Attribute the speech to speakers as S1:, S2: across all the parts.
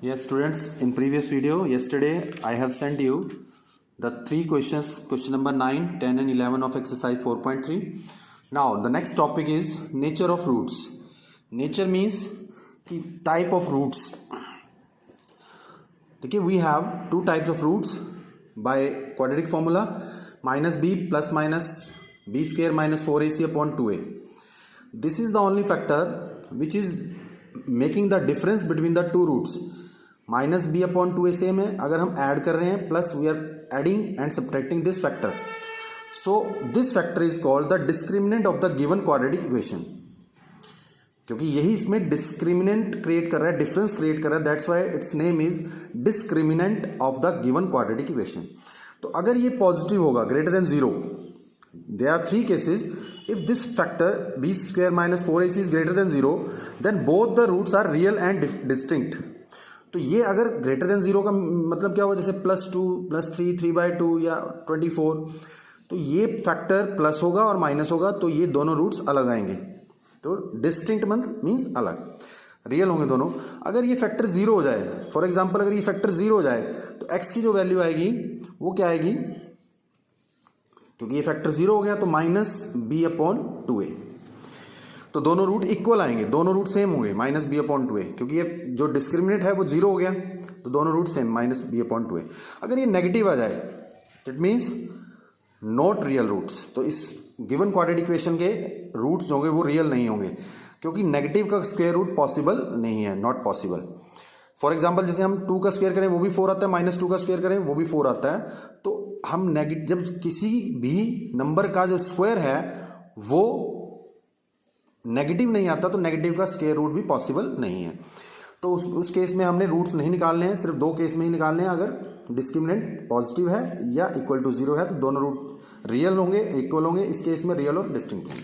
S1: Yes, students, in previous video, yesterday, I have sent you the three questions, question number 9, 10 and 11 of exercise 4.3. Now, the next topic is nature of roots. Nature means type of roots. Okay, we have two types of roots by quadratic formula, minus b plus minus b square minus 4ac upon 2a. This is the only factor which is making the difference between the two roots. Minus b upon 2a same है, अगर हम add कर रहे हैं plus we are adding and subtracting this factor. So this factor is called the discriminant of the given quadratic equation. क्योंकि यही इसमें discriminant create कर रहा है, डिफरेंस क्रिएट कर रहा है, that's why it's name is discriminant of the given quadratic equation. तो अगर ये पॉजिटिव होगा greater than zero, there are three cases. If this factor b square minus 4ac is greater than 0, then both the roots are real and distinct. तो ये अगर greater than zero का मतलब क्या हुआ, जैसे +2 +3 3/2 या 24, तो ये फैक्टर प्लस होगा और माइनस होगा, तो ये दोनों रूट्स अलग आएंगे. तो डिस्टिंक्ट मीन्स अलग, रियल होंगे दोनों. अगर ये फैक्टर जीरो हो जाए, फॉर एग्जांपल अगर ये फैक्टर जीरो हो जाए, तो x की जो वैल्यू आएगी वो क्या आएगी, क्योंकि ये फैक्टर जीरो हो गया तो माइनस बी अपॉन 2a. तो दोनों रूट इक्वल आएंगे, दोनों रूट सेम होंगे, माइनस बी अपॉन 2a, क्योंकि ये जो डिस्क्रिमिनेट है वो जीरो हो गया, तो दोनों root same, minus b upon 2a. अगर ये नेगेटिव आ जाए, that means not real roots. तो इस गिवन क्वाड्रेटिक इक्वेशन के रूट्स होंगे वो रियल नहीं होंगे, क्योंकि नेगेटिव का स्क्वायर रूट पॉसिबल नहीं है, नॉट पॉसिबल. फॉर एग्जाम्पल जैसे हम 2 का स्क्वायर करें वो भी 4 आता है, -2 का स्क्वायर करें वो भी 4 आता है. तो हम जब किसी भी नंबर का जो स्क्वायर है वो नेगेटिव नहीं आता, तो नेगेटिव का स्क्वायर रूट भी पॉसिबल नहीं है. तो उस केस में हमने रूट्स नहीं निकालने हैं, सिर्फ दो केस में ही निकालने हैं. अगर डिस्क्रिमिनेंट पॉजिटिव है या इक्वल टू जीरो है, तो दोनों रूट रियल होंगे, इक्वल होंगे. इस केस में रियल और डिस्टिंक्ट होंगे.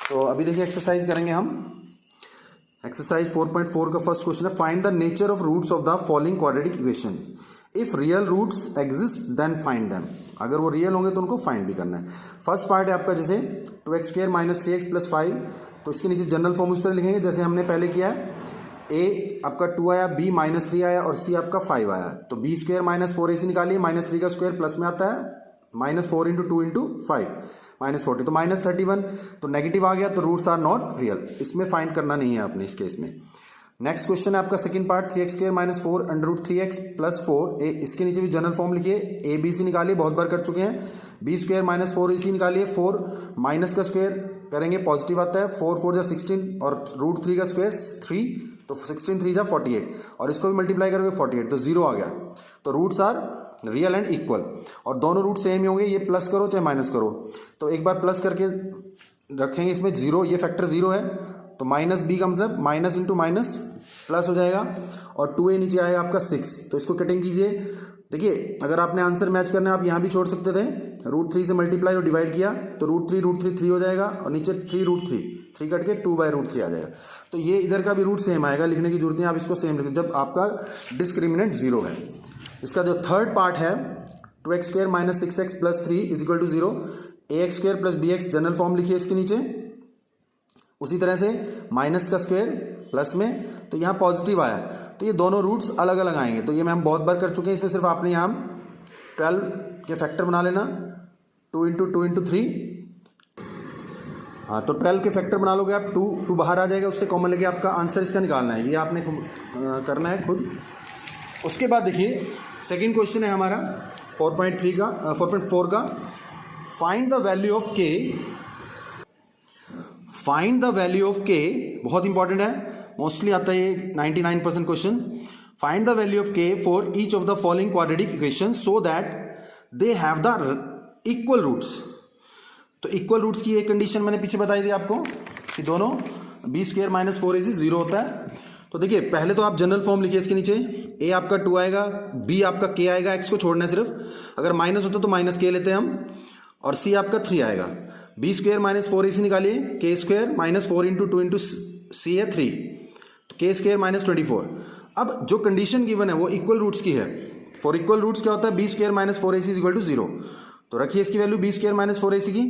S1: तो अभी देखिए एक्सरसाइज करेंगे हम. एक्सरसाइज 4.4 का फर्स्ट क्वेश्चन है, find the nature of roots of the following quadratic equation. If real roots exist then find them. अगर वो रियल होंगे तो उनको फाइंड भी करना है. फर्स्ट पार्ट है आपका जैसे 2x² - 3x + 5, तो इसके नीचे जनरल फॉर्म उस तरह लिखेंगे जैसे हमने पहले किया है. a आपका 2 आया, b -3 आया और c आपका 5 आया. तो b² - 4ac निकालिए, -3 का स्क्वायर प्लस में आता है, -4 × 2 × 5 -40, तो -31. तो नेगेटिव आ गया, तो रूट्स आर नॉट रियल. इसमें फाइंड करना नहीं है आपने इस केस में. नेक्स्ट क्वेश्चन है आपका सेकंड पार्ट, 3x² - 4 √3x + 4. इसके नीचे भी जनरल फॉर्म लिखिए, a b c निकालिए, बहुत बार कर चुके हैं. b² - 4ac निकालिए, 4 माइनस का स्क्वायर करेंगे पॉजिटिव आता है, 4 4 जा 16 और √3 का स्क्वायर 3, तो 16 3 जा 48 और इसको भी मल्टीप्लाई करोगे 48, तो जीरो आ गया. तो roots are real and equal और दोनों रूट सेम ही होंगे. ये प्लस करो चाहे माइनस करो, तो एक बार प्लस करके रखेंगे इसमें जीरो, ये फैक्टर जीरो है, तो माइनस बी का मतलब माइनस इंटू माइनस प्लस हो जाएगा और 2a नीचे आएगा आपका 6. तो इसको कटिंग कीजिए. देखिए अगर आपने आंसर मैच करना है आप यहाँ भी छोड़ सकते थे, √3 से मल्टीप्लाई और डिवाइड किया तो √3 3 हो जाएगा और नीचे 3 कट के 2/√3 आ जाएगा. तो ये इधर का भी रूट सेम आएगा, लिखने की जरूरत नहीं, आप इसको सेम लिखें जब आपका डिस्क्रिमिनेंट जीरो है. इसका जो थर्ड पार्ट है 2x² - 6x + 3 = 0. ax² + bx general form लिखिए इसके नीचे. उसी तरह से माइनस का स्क्वायर प्लस में, तो यहाँ पॉजिटिव आया, तो ये दोनों रूट्स अलग अलग आएंगे. तो ये हम बहुत बार कर चुके हैं, इसमें सिर्फ आपने यहाँ 12 के फैक्टर बना लेना, 2 × 2 × 3. हाँ, तो 12 के फैक्टर बना लोगे आप, 2 बाहर आ जाएगा, उससे कॉमन लेके आपका आंसर इसका निकालना है. ये आपने करना है खुद. उसके बाद देखिए सेकेंड क्वेश्चन है हमारा 4.4 का, find the value of k. Find the value of k बहुत इंपॉर्टेंट है, मोस्टली आता है ये 99% question. Find the value of k for each of the following quadratic equation so that they have the equal roots. तो equal roots की एक condition मैंने पीछे बताई थी आपको कि दोनों b² - 4ac 0 होता है. तो देखिए पहले तो आप जनरल फॉर्म लिखिए इसके नीचे, a आपका 2 आएगा, b आपका k आएगा, x को छोड़ना है सिर्फ, अगर माइनस होता तो -k लेते हैं हम, और c आपका 3 आएगा. b² - 4ac निकालिए, k² - 4 × 2 × c है 3, तो k² - 24. अब जो कंडीशन गिवन है वो इक्वल रूट्स की है. फॉर इक्वल रूट्स क्या होता है, b² - 4ac = 0. तो रखिए इसकी वैल्यू b² - 4ac की,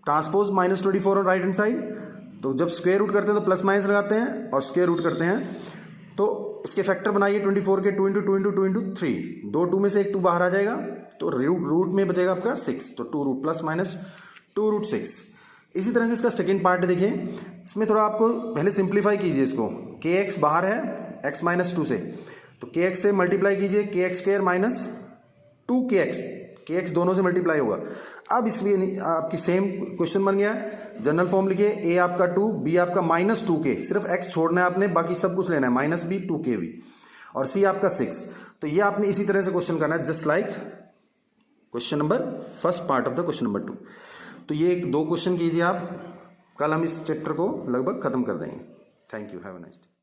S1: transpose -24 on right hand side. तो जब स्क्वायर रूट करते हैं तो प्लस माइनस लगाते हैं और स्क्वायर रूट करते हैं, तो इसके फैक्टर बनाइए 24 के 2 इंटू 2 इंटू 2 इंटू 3, 2 2 में से एक 2 बाहर आ जाएगा तो रूट में बचेगा आपका 6, तो 2 रूट प्लस माइनस 2 रूट 6। इसी तरह से इसका सेकंड पार्ट देखिए, इसमें थोड़ा आपको पहले सिंप्लीफाई कीजिए इसको, के एक्स बाहर है x माइनस 2 से, तो के एक्स से मल्टीप्लाई कीजिए के एक्स स्क्वायर माइनस 2 के एक्स दोनों से मल्टीप्लाई होगा। अब इसमें आपकी सेम क्वेश्चन बन गया है, जनरल फॉर्म लिखिए, ए आपका 2, बी आपका माइनस 2k, सिर्फ x छोड़ना है आपने, बाकी सब कुछ लेना है, माइनस बी 2k भी, और सी आपका 6। तो ये आपने इसी तरह से क्वेश्चन करना है, just like question number first part of the question number 2। तो ये 2 क्वेश्चन कीजिए आप, कल हम इस चैप्टर को लगभग खत्म कर देंगे। Thank you, have a nice day.